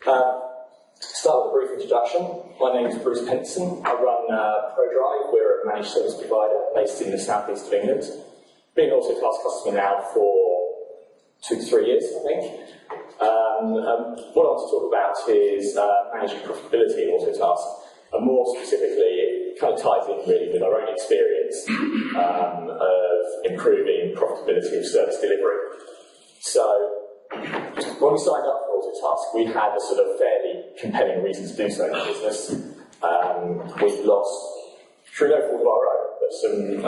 Start with a brief introduction. My name is Bruce Penson. I run ProDrive. We're a managed service provider based in the southeast of England. Been an Autotask customer now for 2 to 3 years, I think. What I want to talk about is managing profitability in Autotask, and more specifically, it kind of ties in really with our own experience of improving profitability of service delivery. So, when we signed up for Autotask, we had a sort of fairly compelling reason to do so in the business. We'd lost, through no fault of our own, but some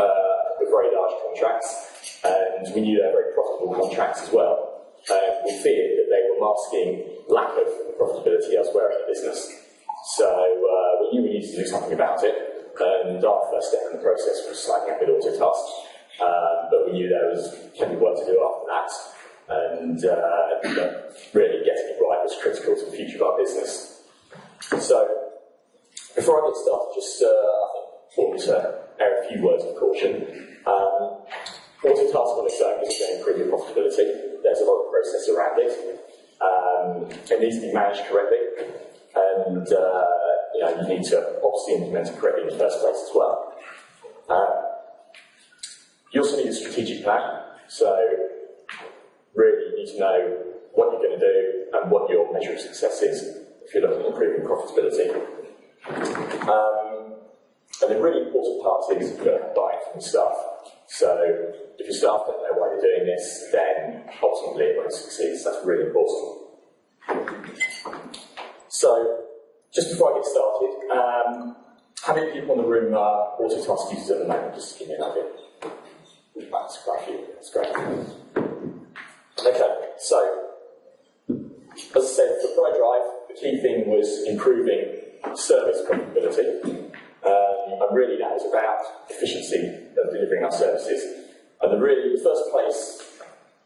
very large contracts, and we knew they were very profitable contracts as well. We feared that they were masking lack of profitability elsewhere in the business. So we knew we needed to do something about it, and our first step in the process was signing up with Autotask. But we knew there was plenty of work to do after that, and really getting it right was critical to the future of our business. So before I get started, just I think important to air a few words of caution. Autotask on its own isn't going to improve your profitability. There's a lot of process around it. It needs to be managed correctly, and you need to obviously implement it correctly in the first place as well. You also need a strategic plan, so really you need to know what you're going to do and what your measure of success is if you're looking at improving profitability. And the really important part is buying from staff. So if your staff don't know why you're doing this, then ultimately it won't succeed. So that's really important. So just before I get started, how many people in the room are Autotask users at the moment? Just to give me an idea. That's quite a few. That's great. Okay, so as I said, for ProDrive, the key thing was improving service profitability. And really that was about efficiency of delivering our services. And the first place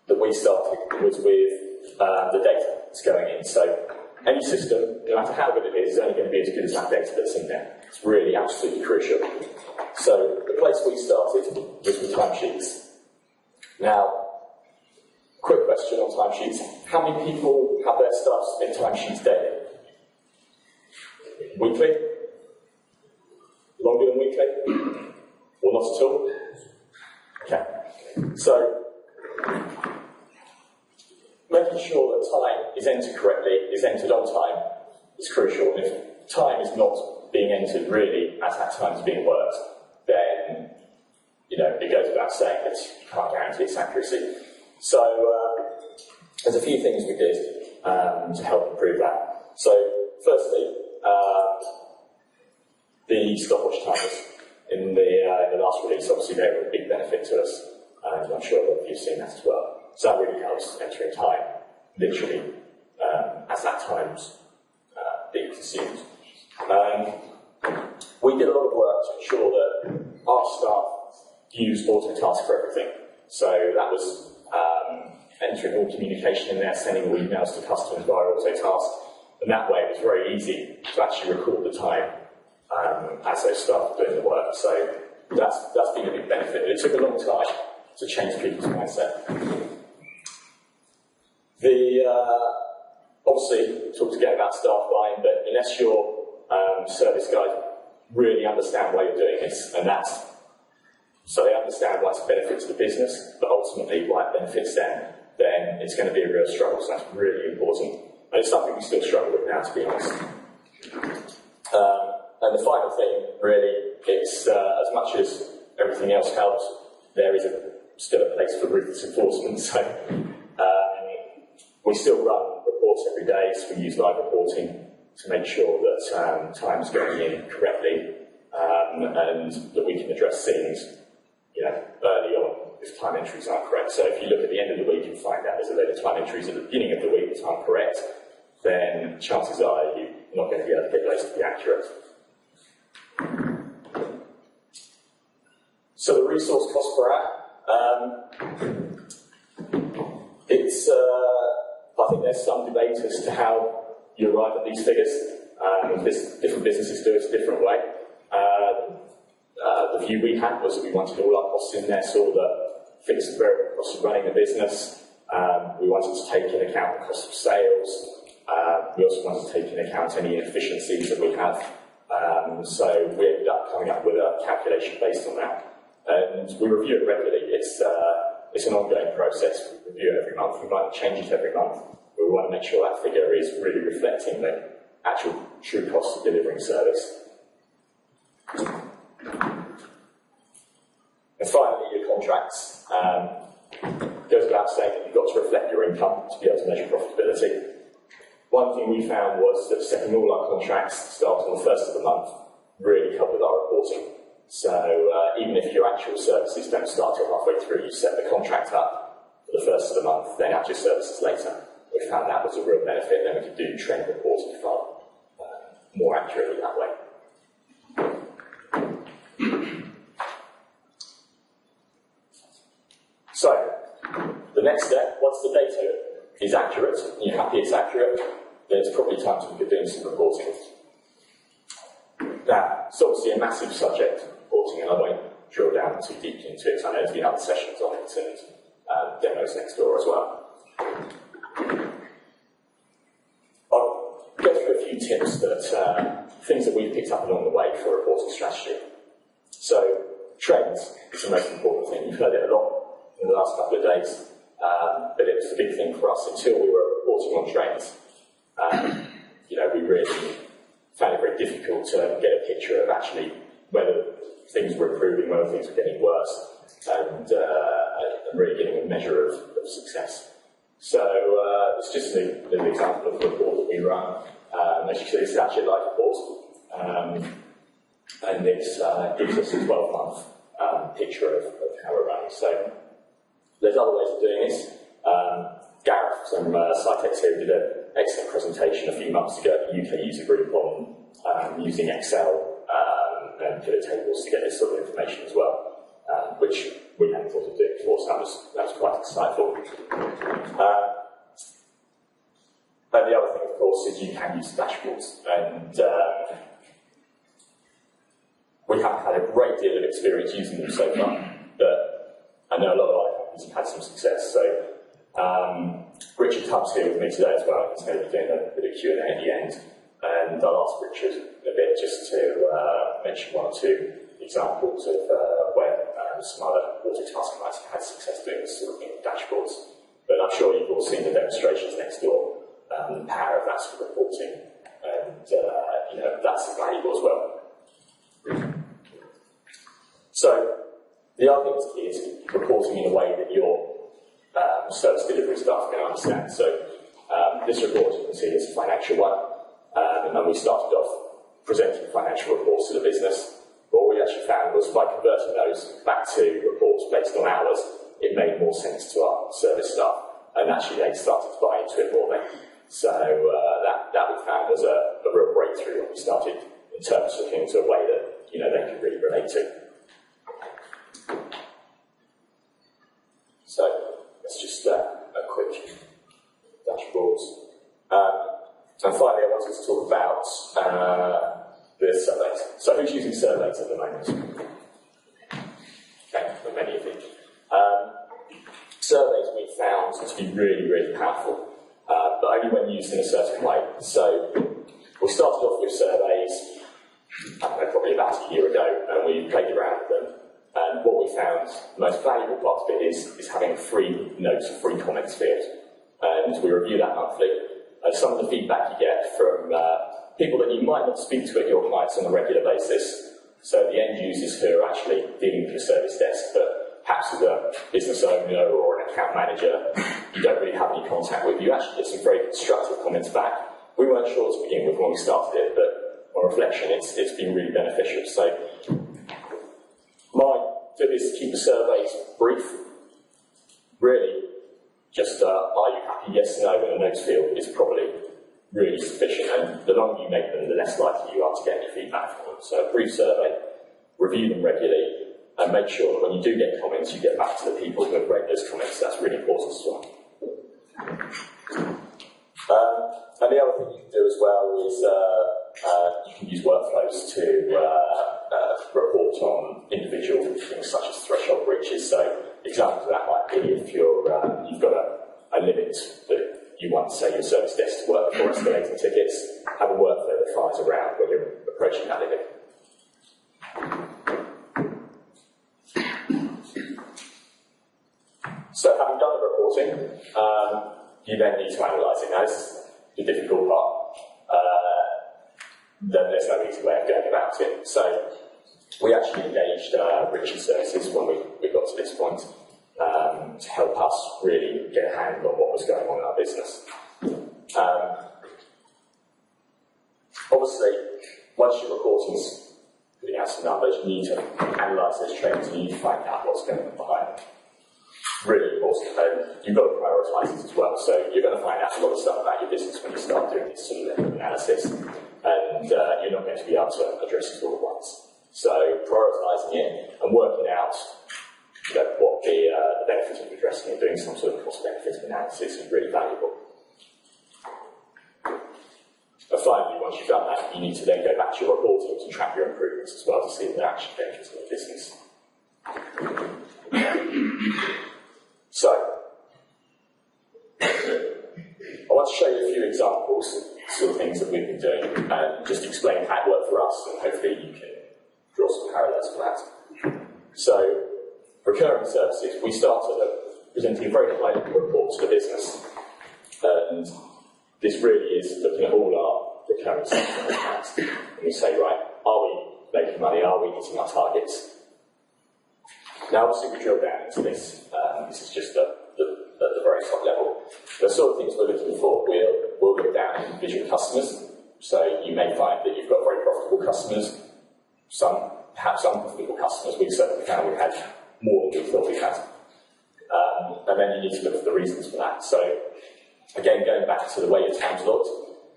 that we started was with the data that's going in. So any system, no matter how good it is only going to be as good as that data that's in there. It's really absolutely crucial. So the place we started was with timesheets. Now, quick question on timesheets. How many people have their staff submit timesheets daily? Weekly? Longer than weekly? Or not at all? Okay. So, making sure that time is entered correctly, is entered on time, is crucial. And if time is not being entered really as that time is being worked, then, it goes without saying that you can't guarantee its accuracy. So, there's a few things we did to help improve that. So, firstly, the stopwatch timers in the last release, obviously they were a big benefit to us, and I'm sure a lot of you have seen that as well. So that really helps entering time, literally, as that time's being consumed. We did a lot of work to ensure that our staff used Autotask for everything. So that was entering all communication in there, sending all emails to customers via Autotask, and that way it was very easy to actually record the time as those staff were doing the work. So that's been a big benefit. It took a long time to change people's mindset. Obviously, talked again about staff buying, but unless your service guys really understand why you're doing this, and so they understand why it's a benefit to the business, but ultimately why it benefits them, then it's going to be a real struggle. So that's really important. And it's something we still struggle with now, to be honest. And the final thing, really, it's as much as everything else helps, there is still a place for ruthless enforcement. So we still run reports every day, so we use live reporting to make sure that time's going in correctly, and that we can address things early on if time entries aren't correct. So if you look at the end of the week and find out there's a load of time entries at the beginning of the week that aren't correct, then chances are you're not going to be able to get those to be accurate. So the resource cost per hour, I think there's some debate as to how you arrive at these figures. Different businesses do it a different way. The view we had was that we wanted all our costs in there, so all the fixed and variable costs of running the business. We wanted to take into account the cost of sales, We also wanted to take into account any inefficiencies that we have. So we ended up coming up with a calculation based on that. And we review it regularly. It's an ongoing process. We review it every month. We might change it every month. But we want to make sure that figure is really reflecting the actual true cost of delivering service. And finally, your contracts. Goes without saying that you've got to reflect your income to be able to measure profitability. One thing we found was that setting all our contracts start on the first of the month really helped with our reporting. So even if your actual services don't start till halfway through, you set the contract up for the first of the month, then add your services later. We found that was a real benefit, then we could do trend reporting far more accurately that way. So, the next step, once the data is accurate, and you're happy it's accurate, then it's probably time to look at doing some reporting. Now, it's obviously a massive subject, reporting, and I won't drill down too deeply into it. I know there's been other sessions on it and demos next door as well. I'll go through a few tips that things that we've picked up along the way for reporting strategy. So, trends is the most important thing. You've heard it a lot in the last couple of days, but it was the big thing for us until we were reporting on trends. We really found it very difficult to get a picture of actually whether things were improving, whether things were getting worse, and really getting a measure of success. So it's just an example of the report that we run. As you see, it's actually a live report, and it gives us a 12-month picture of how we're running. So there's other ways of doing this. Gareth from Cytex here did an excellent presentation a few months ago at the UK user group on using Excel and pivot tables to get this sort of information as well, which we hadn't thought of doing before, so that was quite insightful. And the other thing, of course, is you can use dashboards, and we haven't had a great deal of experience using them so far, but I know a lot of other companies have had some success. So Richard Tubbs here with me today as well. He's going to be doing a bit of Q&A at the end, and I'll ask Richard a bit just to mention one or two examples of where some other Autotask might have had success doing this sort of thing with dashboards. But I'm sure you've all seen the demonstrations next door, the power of that sort of reporting, and that's valuable as well. So the other thing is reporting in a way that your service delivery staff can understand. So this report, you can see, is a financial one, and we started off presenting financial reports to the business. What we actually found was by converting those back to reports based on hours, it made more sense to our service staff, and actually they started to buy into it more then. So that we found was a real breakthrough when we started in terms of looking into a way that they could really relate to. So it's just a quick dashboards. And finally, I wanted to talk about the surveys. So who's using surveys at the moment? Okay, for many of you. Surveys we found to be really, really powerful, but only when used in a certain way. So we started off with surveys, probably about a year ago, and we played around with them. And what we found, the most valuable part of it is having a free notes, a free comments field. And we review that monthly. And some of the feedback you get from people that you might not speak to at your clients on a regular basis. So the end users who are actually dealing with your service desk, but perhaps as a business owner or an account manager, you don't really have any contact with. You actually get some very constructive comments back. We weren't sure to begin with when we started it, but on reflection, it's been really beneficial. So my tip is to keep the surveys brief. Really, just are you happy, yes, no, in a notes field is probably really sufficient, and the longer you make them, the less likely you are to get any feedback from them. So a brief survey, review them regularly, and make sure that when you do get comments, you get back to the people who have read those comments. That's really important as well. And the other thing you can do as well is you can use workflows to report on individual things such as threshold breaches. So examples of that might be if you've got a limit that you want, say, your service desk to work before escalating tickets, have a workflow that fires around when you're approaching that limit. So having done the reporting, you then need to analyse it. Now this is the difficult part. Then there's no easy way of going about it. So we actually engaged Richard Services when we got to this point to help us really get a handle on what was going on in our business. Obviously, once your reporting's putting out some numbers, you need to analyse those trends and you need to find out what's going on behind them. Really important, and you've got to prioritise it as well. So you're going to find out a lot of stuff about your business when you start doing this sort of analysis, and you're not going to be able to address it all at once. So prioritising it and working out what the benefit of addressing it, doing some sort of cost-benefit analysis is really valuable. But finally, once you've done that, you need to then go back to your reporting to track your improvements as well to see if they're actually benefits of the business. So, I want to show you a few examples, sort of things that we've been doing, and just explain how it worked for us, and hopefully you can draw some parallels to that. So, recurring services, we started presenting a very high-level report to the business, and this really is looking at all our recurring services, and we say, right, are we making money, are we hitting our targets? Now, obviously, we drill down into this. This is just at the very top level. The sort of things we're looking for, we'll look down at individual customers. So you may find that you've got very profitable customers, perhaps unprofitable customers. We've certainly found we've had more than we thought we had. And then you need to look at the reasons for that. So, again, going back to the way your time's looked,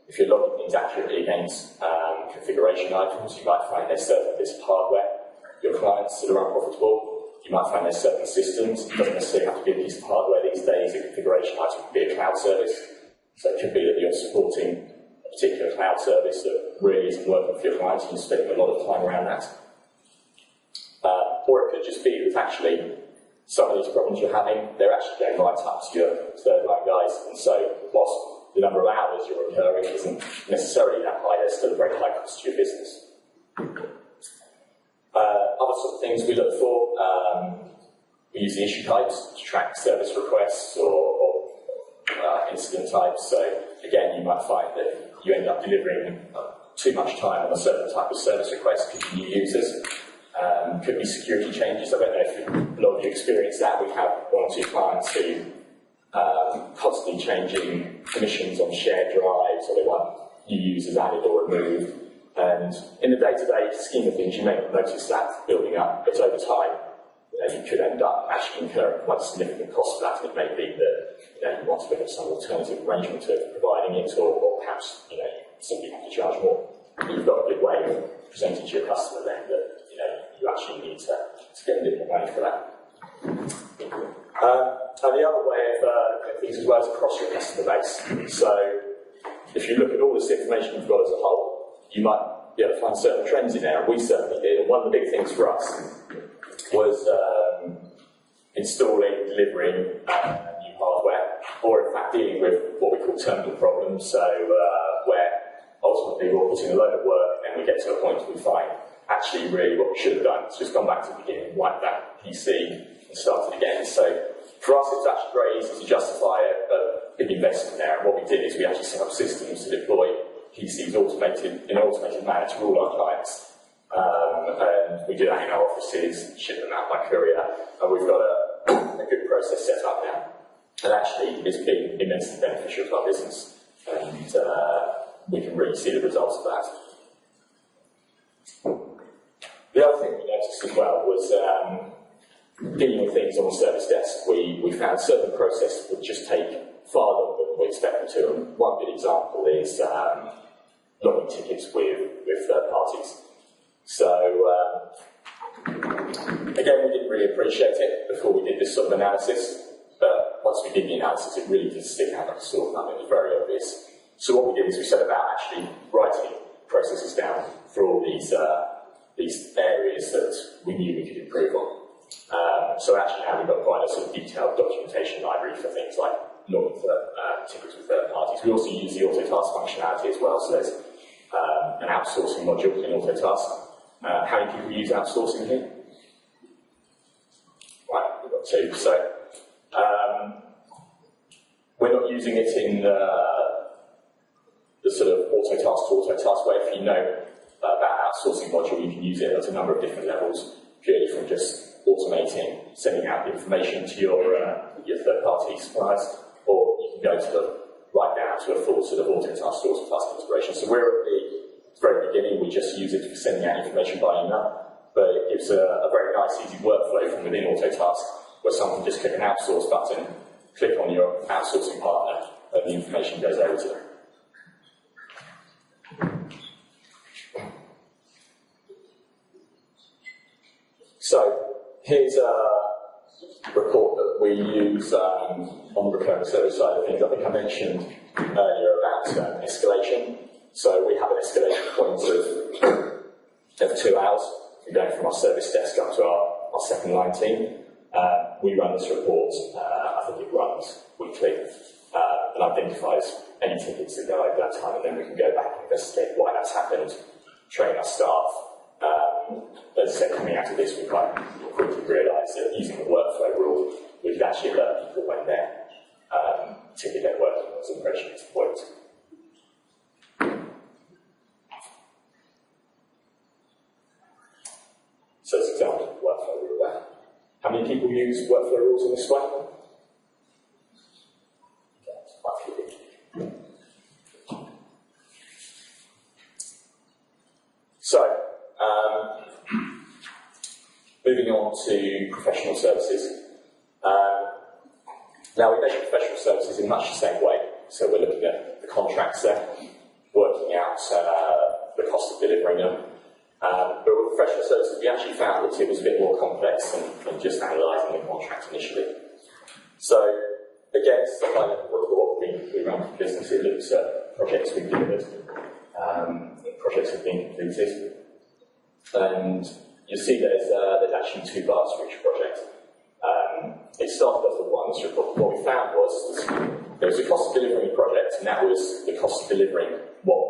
if you're logging things accurately against configuration items, you might find there's certain bits of hardware, your clients that are unprofitable. You might find there's certain systems. It doesn't necessarily have to be a piece of hardware these days. A configuration item could be a cloud service. So it could be that you're supporting a particular cloud service that really isn't working for your clients and you're spending a lot of time around that. Or it could just be that actually some of these problems you're having, they're actually going right up to your third line guys. And so whilst the number of hours you're incurring isn't necessarily that high, there's still a very high cost to your business. Other sort of things we look for, we use the issue types to track service requests or incident types. So again, you might find that you end up delivering too much time on a certain type of service request because of new users. Could be security changes. I don't know if a lot of you experience that. We have one or two clients who constantly changing permissions on shared drives, or they want new users added or removed. And in the day-to-day scheme of things, you may not notice that building up, but over time, you could end up actually incurring quite a significant cost for that. And it may be that you want to look at some alternative arrangement of providing it, or perhaps you simply have to charge more. But you've got a good way of presenting to your customer then that you actually need to get a bit more money for that. And the other way of looking at things as well is across your customer base. So if you look at all this information you've got as a whole, you might be able to find certain trends in there, and we certainly did. And one of the big things for us was installing, delivering new hardware, or in fact dealing with what we call terminal problems, so where ultimately we're putting a load of work and we get to a point where we find actually really what we should have done is just gone back to the beginning, wipe that PC and start it again. So for us it's actually very easy to justify a big investment there, and what we did is we actually set up systems to deploy PCs in an automated manner to all our clients. And we do that in our offices, ship them out by courier, and we've got a good process set up now. And actually, it's been immensely beneficial to our business, and we can really see the results of that. The other thing we noticed as well was dealing with things on the service desk. We found certain processes would just take far longer than we expected to, and one good example is logging tickets with third parties. So, again, we didn't really appreciate it before we did this sort of analysis, but once we did the analysis, it really did stick out like a sore thumb. It was very obvious. So what we did is we set about actually writing processes down for all these areas that we knew we could improve on. So actually now we've got quite a sort of detailed documentation library for things like logging tickets with third parties. We also use the Autotask functionality as well, so there's an outsourcing module in Autotask. How many people use outsourcing here? Right, we've got 2. So we're not using it in the sort of Autotask to Autotask way. If you know about outsourcing module, you can use it at a number of different levels, purely from just automating, sending out information to your third-party suppliers, or you can go to right down to a full sort of Autotask to Autotask integration. So we're at the very beginning, we just use it for sending out information by email, but it gives a very nice, easy workflow from within Autotask, where someone can just click an outsource button, click on your outsourcing partner, and the information goes over to them. So, here's a report that we use on the recurring service side of things. I think I mentioned earlier about escalation. So we have an escalation point of 2 hours. We're going from our service desk up to our second line team. We run this report, I think it runs weekly, and identifies any tickets that go over that time, and then we can go back and investigate why that's happened, train our staff. As I said, coming out of this, we quite quickly realised that using the workflow rule, we could actually alert people when their ticket networking was approaching its point. So as an example of workflow rule there. How many people use workflow rules in this way? So, moving on to professional services. Now we measure professional services in much the same way. So we're looking at the contracts there, working out the cost of delivering them. But with professional services, we actually found that it was a bit more complex than just analysing the contract initially. So, again, it's a high-level report we run for business. It looks at projects we've delivered, projects have been completed, and you see there's actually 2 bars for each project. It started off with one. So what we found was there was a cost of delivering a project, and that was the cost of delivering what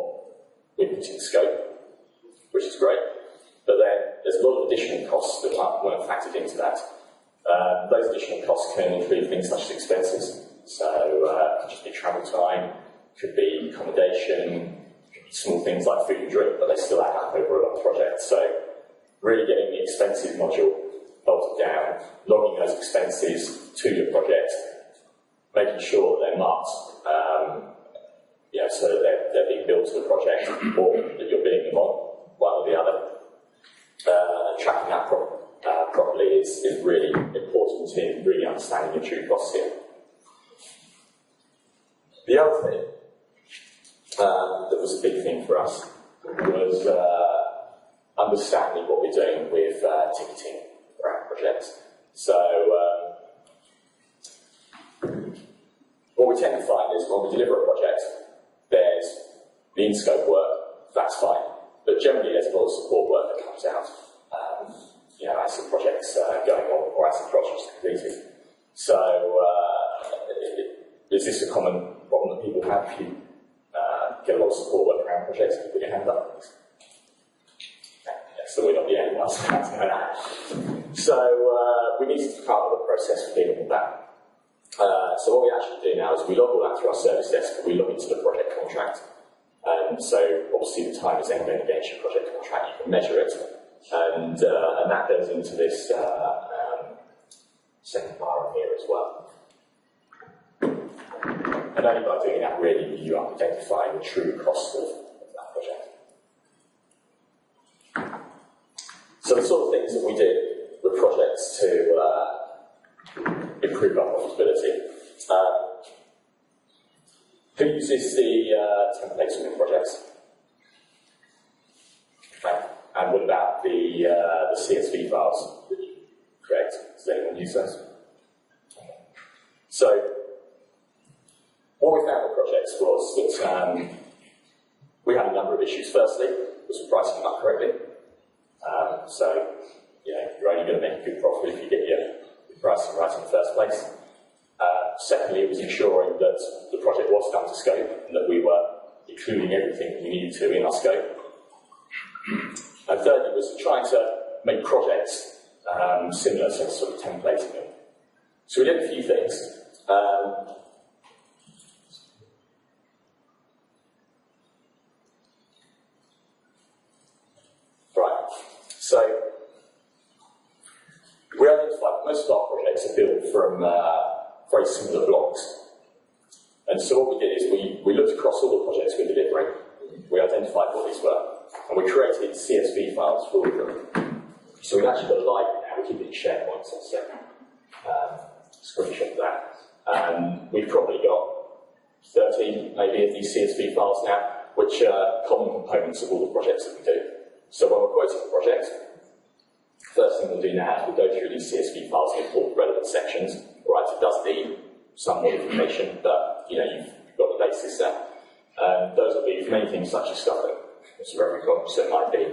we put in scope, which is great. But then there's a lot of additional costs that weren't factored into that. Those additional costs can include things such as expenses. So it could just be travel time, could be accommodation, could be small things like food and drink, but they still add up over a long project. So really getting the expenses module bolted down, logging those expenses to your project, making sure that they're marked, so that they're being billed to the project, or that you're billing them on, one or the other. Tracking that properly is really important in really understanding the true costs here. The other thing that was a big thing for us was understanding what we're doing with ticketing for our projects. So what we tend to find is when we deliver a project, there's the in-scope work, that's fine. But generally there's a lot of support work that comes out as the project's going on or as the project's completed. So is this a common problem that people have if you get a lot of support work around projects? Can you put your hand up? So we're not the only ones. So we need to come up with a process for dealing with that. So what we actually do now is we log all that through our service desk, and we log into the project contract. So obviously the time is then going against your project contract, you can measure it, and that goes into this second bar here as well. And only by doing that really you are identifying the true cost of that project. So the sort of things that we did with projects to improve our profitability. Who uses the templates within projects? Okay. And what about the CSV files that you create? Does anyone use those? Okay. So, what we found with projects was that we had a number of issues. Firstly, was pricing them up correctly. So, you're only going to make a good profit if you get your pricing right in the first place. Secondly, it was ensuring that the project was done to scope and that we were including everything we needed to in our scope. And thirdly was trying to make projects similar to sort of templating them. So we did a few things. Right, so we identified most of our projects are built from very similar blocks. And so what we did is we looked across all the projects we're delivering, we identified what these were, and we created CSV files for all of them. So we've actually got a library now, we keep it in SharePoint, so it's a screenshot of that. We've probably got 30 maybe of these CSV files now, which are common components of all the projects that we do. So when we're quoting a project, first thing we'll do now is we'll go through these CSV files and import the relevant sections. Right, it does need some modification, but you know, you've got the basis there. Those will be for many things such as stuff that's very common. So it might be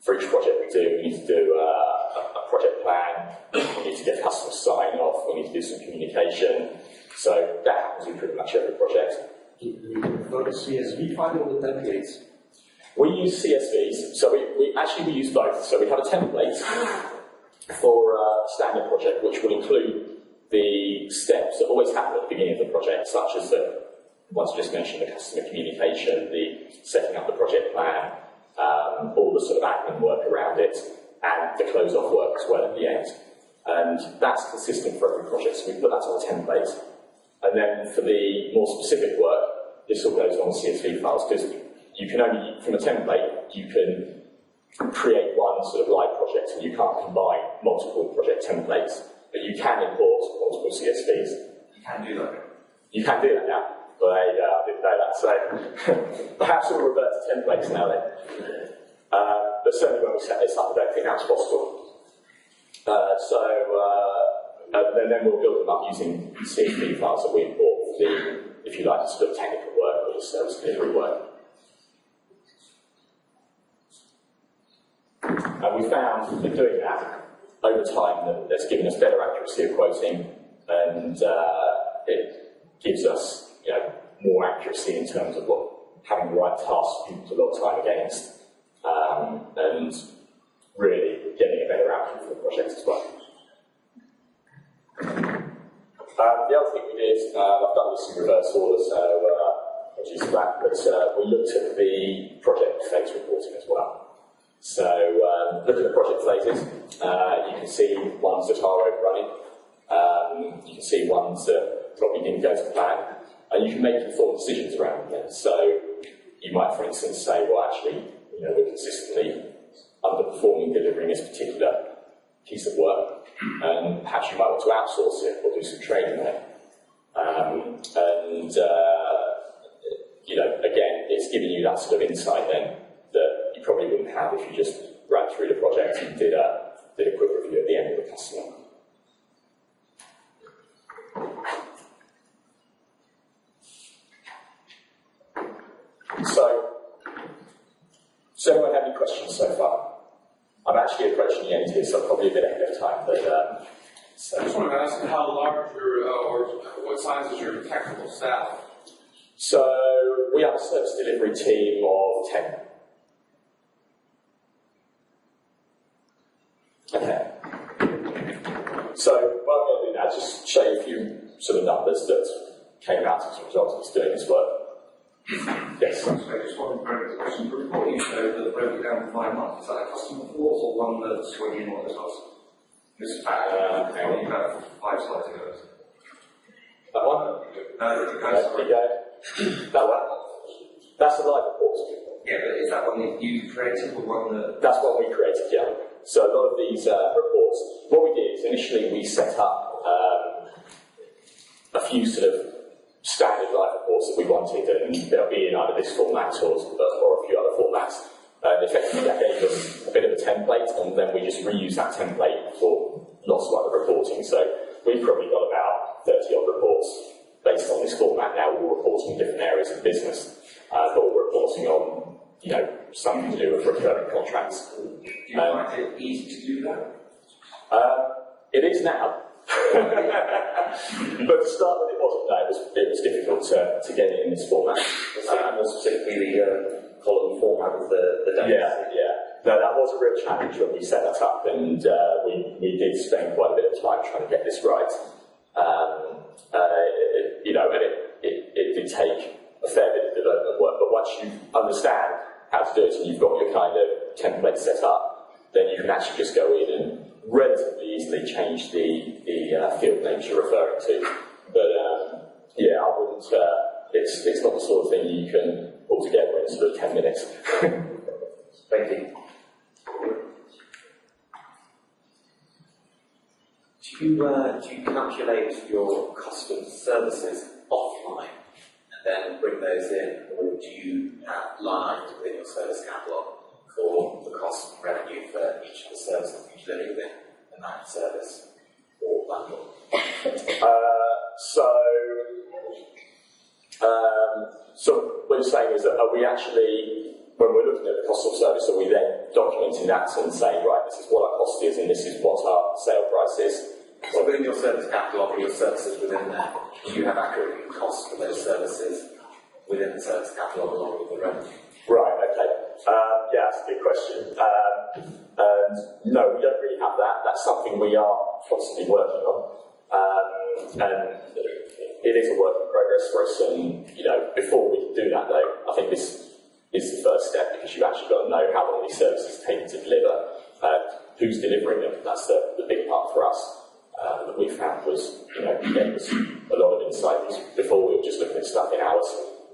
for each project we do, we need to do a project plan, we need to get customer sign off, we need to do some communication. So that happens in pretty much every project. For the CSV file or the templates? We use CSVs, so we use both. So we have a template for a standard project, which will include the steps that always happen at the beginning of the project, such as the ones I just mentioned, the customer communication, the setting up the project plan, all the sort of admin work around it, and the close-off work as well at the end. And that's consistent for every project, so we put that on a template. And then for the more specific work, this all goes on CSV files, because you can only, from a template, you can create one sort of live project, and you can't combine multiple project templates. But you can import multiple CSVs. You can do that. You can do that now. Well, there you go, I didn't know that. So perhaps we'll revert to templates now then. But certainly when we set this up, I don't think that's possible. Then we'll build them up using CSV files that we import for the, if you like, the sort of technical work or the service delivery work. And we found that doing that over time that's given us better accuracy of quoting, and it gives us more accuracy in terms of having the right tasks people to log time against, and really getting a better outcome for the project as well. The other thing we did, I've done this in reverse order, so apologies for that, but we looked at the project phase reporting as well. So, look at the project phases. You can see ones that are overrunning. You can see ones that probably didn't go to plan. And you can make informed decisions around them. So, you might, for instance, say, well, actually, we're consistently underperforming delivering this particular piece of work, and perhaps you might want to outsource it or do some training on it. Again, it's giving you that sort of insight then that you probably wouldn't have if you just ran through the project and did a quick review at the end with the customer. So anyone have any questions so far? I'm actually approaching the end here, so I'm probably a bit ahead of time, but so. I just wanted to ask how large or what size is your technical staff? So we have a service delivery team of 10. Okay. So what I'm going to do now is just show you a few sort of numbers that came out as a result of us doing this work. Yes. So I just wanted to bring the question. The report you showed that broke it down to 5 months, is that a customer force or one that's when you want the cost? This is back you have 5 slides ago. That one? Sorry. That one? That's a live report. Yeah, but is that one that you created or one that... That's one we created, yeah. So a lot of these reports, what we did is initially we set up a few sort of standard live reports that we wanted, and they'll be in either this format or a few other formats. And effectively that gave us a bit of a template, and then we just reuse that template for lots of other reporting. So we've probably got about 30 odd reports based on this format now, all reporting in different areas of business, but all reporting on, something to do with recurring contracts. Do you find it easy to do that? It is now. But to start with, it wasn't. No, it was difficult to get it in this format. More specifically, the column format of the data. Yeah. No, that was a real challenge when we set that up, and we did spend quite a bit of time trying to get this right. It did take a fair bit of development work, but once you understand how to do it and you've got your kind of template set up, then you can actually just go in and relatively easily change the field names you're referring to. But yeah, I wouldn't. It's not the sort of thing you can pull together in sort of 10 minutes. Thank you. Do you calculate your cost of services offline and then bring those in, or do you have line items within your service catalogue for the cost and revenue for each of the services you deliver within the managed service or bundle? So what you're saying is that are we actually, when we're looking at the cost of service, are we then documenting that and saying, right, this is what our cost is and this is what our sale price is? So within your service catalogue or your services within there, do you have accurate costs for those services within the service catalogue along with the revenue? Right, okay. Yeah, that's a good question. And no, we don't really have that. That's something we are constantly working on. And it is a work in progress for us. And, before we can do that, though, I think this is the first step, because you've actually got to know how long these services take to deliver, who's delivering them. That's the big part for us. That we found was, getting us a lot of insight. Before we were just looking at stuff in hours.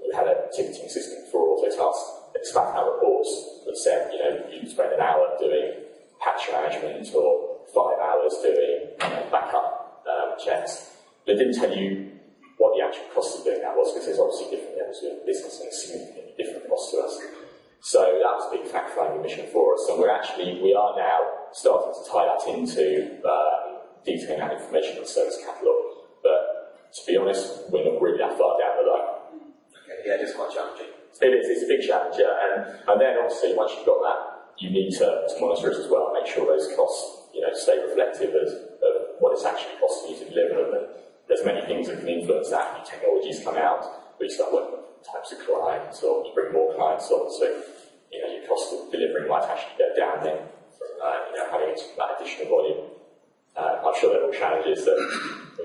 We had a ticketing system for Autotask that spat out reports that said, you spend an hour doing patch management or 5 hours doing backup checks. But it didn't tell you what the actual cost of doing that was, because there's obviously different levels of business and a significantly different cost to us. So that was a big fact-finding mission for us, and we are now starting to tie that into detailing that information in the service catalogue. But to be honest, we're not really that far down the line. Okay, yeah, it's quite challenging. It is, it's a big challenge, yeah. And then obviously once you've got that, you need to monitor it as well, make sure those costs stay reflective of what it's actually costing you to deliver them. And there's many things that can influence that. New technologies come out, we start working with types of clients, or you bring more clients on, so your cost of delivering might actually go down then from having that additional volume. I'm sure there are challenges that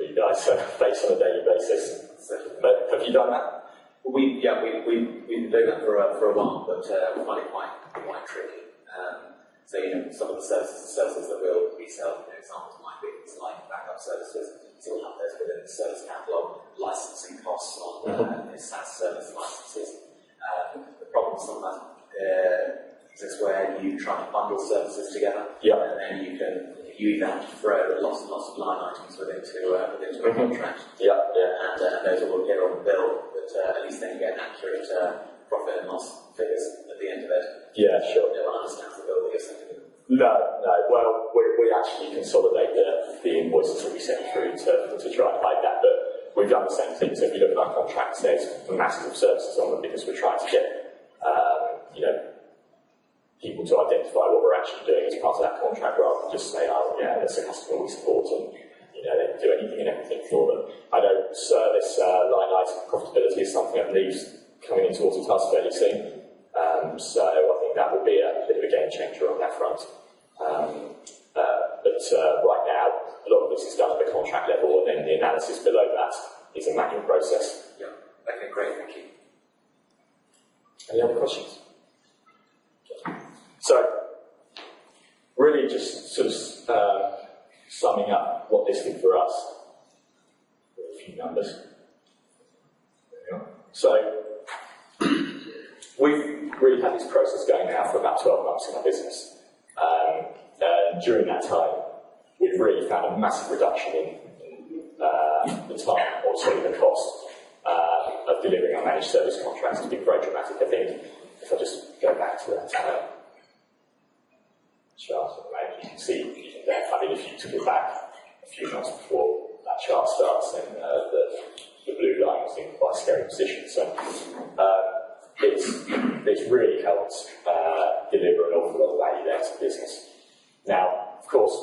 you guys face on a daily basis. But have you done that? We've been doing that for a while, but we find it quite tricky. So some of the services that we'll resell, examples might be things like backup services. So we'll have those within the service catalogue, licensing costs on SaaS service licenses. The problem sometimes exists where you try to bundle services together, and then you either have to throw lots and lots of line items into a contract, and those will appear on the bill, but at least then you get an accurate profit and loss figures at the end of it. Yeah, sure. No one understands the bill that you're sending them. No. Well, we actually consolidate the invoices that we send through to try and hide that, but we've done the same thing. So if you look at our contracts, there's massive services on them, because we're trying to get people to identify what we're actually doing as part of that contract, rather than just say, oh yeah, that's a customer we support, and they can do anything and everything for them. I know service line item profitability is something I believe is coming into Autotask fairly soon. So I think that will be a bit of a game changer on that front. But right now, a lot of this is done at the contract level, and then the analysis below that is a manual process. Yeah. Okay, great, thank you. Any other questions? So, really just sort of summing up what this did for us with a few numbers. So, we've really had this process going now for about 12 months in our business. And during that time, we've really found a massive reduction in the time, or certainly the cost of delivering our managed service contracts. It's been very dramatic. I think if I just go back to that chart, you can see, if you took it back a few months before that chart starts, then the blue line was in quite a scary position. So it's really helped deliver an awful lot of value there to the business. Now, of course,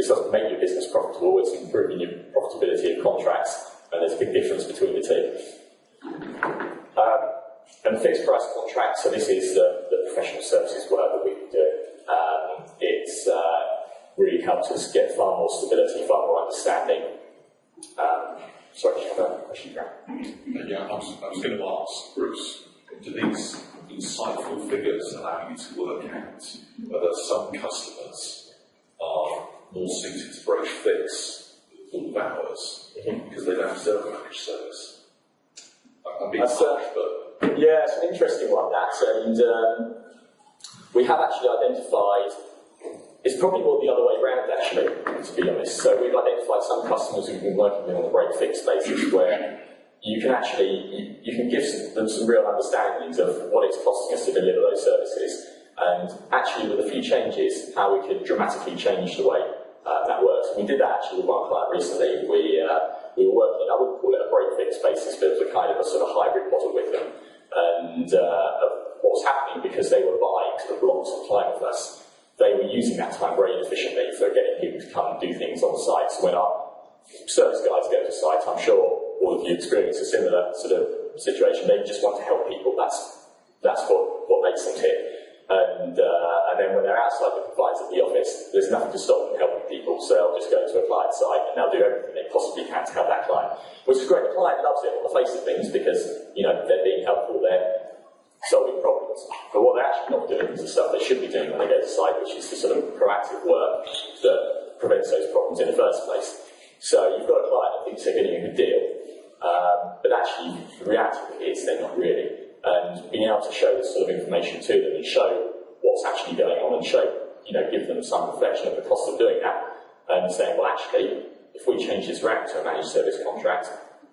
this doesn't make your business profitable, it's improving your profitability of contracts, and there's a big difference between the two. And fixed price contracts, so this is the professional services work that we can do. It's really helps us get far more stability, far more understanding. Sorry, do you have a question, Graham? Yeah, I was going to ask, Bruce, do these insightful figures allow you to work out whether some customers are more suited to break fix full hours because they don't deserve a managed service? I'm being harsh, but... Yeah, it's an interesting one, that. And we have actually identified, it's probably more the other way around, actually, to be honest. So we've identified some customers who've been working with on a break-fix basis where you can actually, you can give them some real understandings of what it's costing us to deliver those services. And actually, with a few changes, how we could dramatically change the way that works. And we did that actually with one client recently. We were working, I wouldn't call it a break-fix basis, but it was a kind of a sort of hybrid model with them. And what was happening, because they were buying sort of blocks of time with us, they were using that time very efficiently for getting people to come and do things on site. So when our service guys go to site, I'm sure all of you experience a similar sort of situation. They just want to help people. That's what makes them tick. And then when they're outside the confines of the office, there's nothing to stop them helping people. So they'll just go to a client site and they'll do everything they possibly can to help that client, which is great. The client loves it on the face of things because they're being helpful. They're solving problems. But what they're actually not doing is the stuff they should be doing when they go to site, which is the sort of proactive work that prevents those problems in the first place. So you've got a client that thinks they're getting a good deal, but actually the reality is they're not really. And being able to show this sort of information to them and show what's actually going on and show, give them some reflection of the cost of doing that and saying, well, actually, if we change this round to a managed service contract,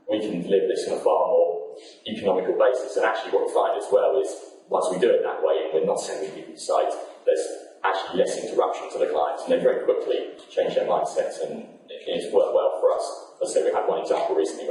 we can deliver this on a far more economical basis. And actually what we find as well is once we do it that way, we're not sending people to site, there's actually less interruption to the clients, and they very quickly change their mindsets, and it's worked well for us. As I say, we had one example recently